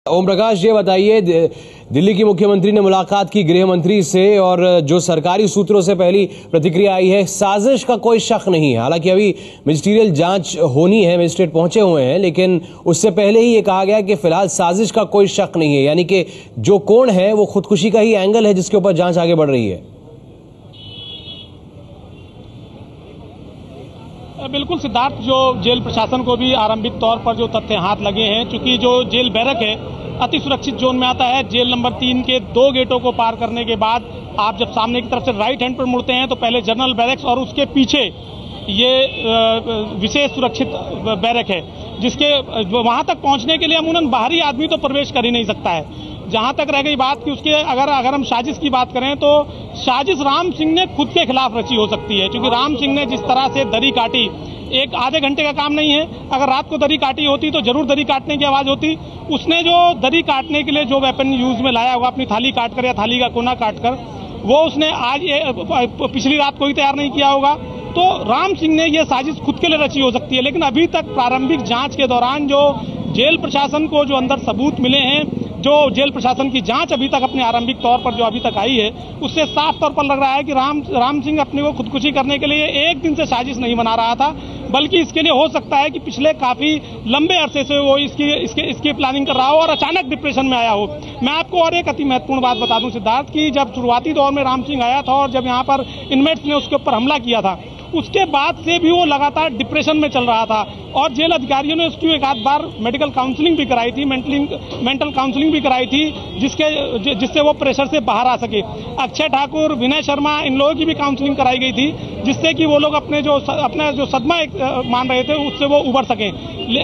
ओम प्रकाश, ये बताइए, दिल्ली की मुख्यमंत्री ने मुलाकात की गृह मंत्री से और जो सरकारी सूत्रों से पहली प्रतिक्रिया आई है, साजिश का कोई शक नहीं है। हालांकि अभी मजिस्ट्रियल जांच होनी है, मजिस्ट्रेट पहुंचे हुए हैं, लेकिन उससे पहले ही ये कहा गया कि फिलहाल साजिश का कोई शक नहीं है। यानी कि जो कोण है वो खुदकुशी का ही एंगल है जिसके ऊपर जांच आगे बढ़ रही है। बिल्कुल सिद्धार्थ, जो जेल प्रशासन को भी आरंभिक तौर पर जो तथ्य हाथ लगे हैं, चूंकि जो जेल बैरक है अति सुरक्षित जोन में आता है। जेल नंबर 3 के 2 गेटों को पार करने के बाद आप जब सामने की तरफ से राइट हैंड पर मुड़ते हैं तो पहले जनरल बैरक्स और उसके पीछे ये विशेष सुरक्षित बैरक है, जिसके वहां तक पहुंचने के लिए अमूमन बाहरी आदमी तो प्रवेश कर ही नहीं सकता है। जहां तक रह गई बात कि उसके अगर हम साजिश की बात करें तो साजिश राम सिंह ने खुद के खिलाफ रची हो सकती है, क्योंकि राम सिंह ने जिस तरह से दरी काटी, एक आधे घंटे का काम नहीं है। अगर रात को दरी काटी होती तो जरूर दरी काटने की आवाज होती। उसने जो दरी काटने के लिए जो वेपन यूज में लाया होगा, अपनी थाली काटकर या थाली का कोना काटकर, वो उसने आज पिछली रात को ही तैयार नहीं किया होगा। तो राम सिंह ने यह साजिश खुद के लिए रची हो सकती है। लेकिन अभी तक प्रारंभिक जांच के दौरान जो जेल प्रशासन को जो अंदर सबूत मिले हैं, जो जेल प्रशासन की जांच अभी तक अपने आरंभिक तौर पर जो अभी तक आई है, उससे साफ तौर पर लग रहा है कि राम सिंह अपने को खुदकुशी करने के लिए एक दिन से साजिश नहीं बना रहा था, बल्कि इसके लिए हो सकता है कि पिछले काफी लंबे अरसे से वो इसकी प्लानिंग कर रहा हो और अचानक डिप्रेशन में आया हो। मैं आपको और एक अति महत्वपूर्ण बात बता दूं सिद्धार्थ, की जब शुरुआती दौर में राम सिंह आया था और जब यहाँ पर इनमेट्स ने उसके ऊपर हमला किया था, उसके बाद से भी वो लगातार डिप्रेशन में चल रहा था और जेल अधिकारियों ने उसकी एक आध बार मेडिकल काउंसलिंग भी कराई थी, मेंटल काउंसलिंग भी कराई थी, जिससे वो प्रेशर से बाहर आ सके। अक्षय ठाकुर, विनय शर्मा, इन लोगों की भी काउंसलिंग कराई गई थी, जिससे कि वो लोग अपना जो सदमा मान रहे थे उससे वो उबर सकें।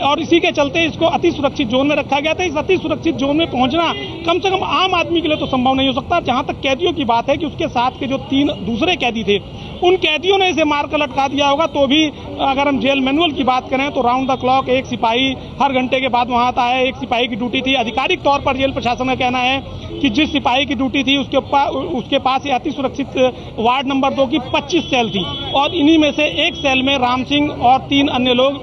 और इसी के चलते इसको अति सुरक्षित जोन में रखा गया था। इस अति सुरक्षित जोन में पहुंचना कम से कम आम आदमी के लिए तो संभव नहीं हो सकता। जहां तक कैदियों की बात है कि उसके साथ के जो 3 दूसरे कैदी थे, उन कैदियों ने इसे मारकर लटका दिया होगा। तो भी अगर हम जेल मैनुअल की बात करें तो राउंड द क्लॉक एक सिपाही हर घंटे के बाद वहां आता है। एक सिपाही की ड्यूटी थी। आधिकारिक तौर पर जेल प्रशासन का कहना है कि जिस सिपाही की ड्यूटी थी उसके पास अति सुरक्षित वार्ड नंबर 2 की 25 सेल थी और इन्हीं में से एक सेल में राम सिंह और 3 अन्य लोग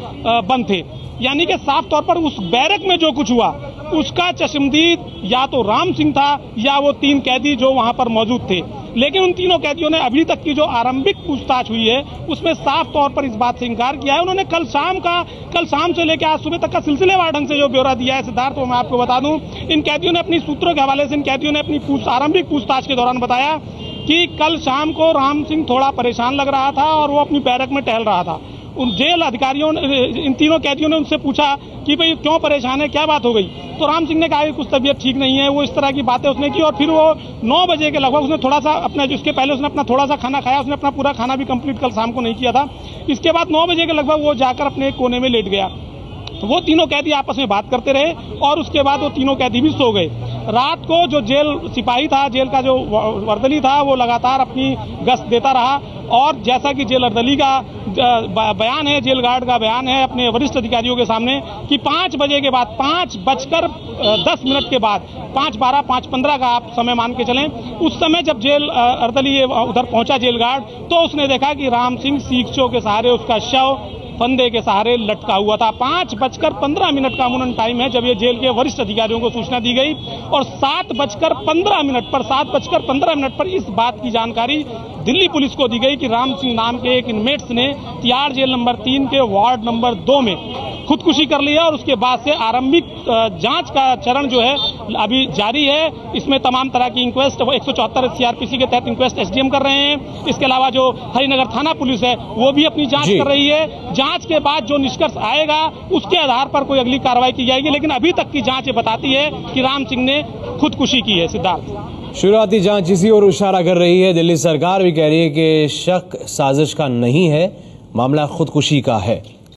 बंद थे। यानी कि साफ तौर पर उस बैरक में जो कुछ हुआ उसका चश्मदीद या तो राम सिंह था या वो 3 कैदी जो वहां पर मौजूद थे। लेकिन उन तीनों कैदियों ने अभी तक की जो आरंभिक पूछताछ हुई है उसमें साफ तौर पर इस बात से इंकार किया है। उन्होंने कल शाम से लेकर आज सुबह तक का सिलसिलेवार ढंग से जो ब्यौरा दिया है सिद्धार्थ, वो मैं आपको बता दूं। इन कैदियों ने अपनी सूत्रों के हवाले से इन कैदियों ने अपनी आरंभिक पूछताछ के दौरान बताया कि कल शाम को राम सिंह थोड़ा परेशान लग रहा था और वो अपनी बैरक में टहल रहा था। उन जेल अधिकारियों ने, इन तीनों कैदियों ने उनसे पूछा कि भाई क्यों परेशान है, क्या बात हो गई। तो राम सिंह ने कहा कि कुछ तबीयत ठीक नहीं है। वो इस तरह की बातें उसने की और फिर वो 9 बजे के लगभग उसने थोड़ा सा अपना, जिसके पहले उसने अपना थोड़ा सा खाना खाया, उसने अपना पूरा खाना भी कंप्लीट कल शाम को नहीं किया था। इसके बाद 9 बजे के लगभग वो जाकर अपने एक कोने में लेट गया। तो वो तीनों कैदी आपस में बात करते रहे और उसके बाद वो तीनों कैदी भी सो गए। रात को जो जेल सिपाही था, जेल का जो वर्दली था, वो लगातार अपनी गश्त देता रहा और जैसा कि जेल अर्दली का बयान है, जेल गार्ड का बयान है अपने वरिष्ठ अधिकारियों के सामने कि 5 बजे के बाद, 5:10 के बाद, 5:12, 5:15 का आप समय मान के चलें, उस समय जब जेल अर्दली उधर पहुंचा जेल गार्ड, तो उसने देखा कि राम सिंह सीखचों के सहारे उसका शव फंदे के सहारे लटका हुआ था। 5:15 का अमूमन टाइम है जब ये जेल के वरिष्ठ अधिकारियों को सूचना दी गई और 7:15 पर इस बात की जानकारी दिल्ली पुलिस को दी गई कि राम सिंह नाम के एक इनमेट्स ने तिहाड़ जेल नंबर 3 के वार्ड नंबर 2 में खुदकुशी कर लिया। और उसके बाद से आरंभिक जांच का चरण जो है अभी जारी है। इसमें तमाम तरह की इंक्वेस्ट, 174 सीआरपीसी के तहत इंक्वेस्ट एसडीएम कर रहे हैं। इसके अलावा जो हरिनगर थाना पुलिस है वो भी अपनी जांच कर रही है। जांच के बाद जो निष्कर्ष आएगा उसके आधार पर कोई अगली कार्रवाई की जाएगी। लेकिन अभी तक की जांच ये बताती है कि राम सिंह ने खुदकुशी की है। सिद्धार्थ, शुरुआती जांच इसी ओर इशारा कर रही है। दिल्ली सरकार भी कह रही है कि शक साजिश का नहीं है, मामला खुदकुशी का है।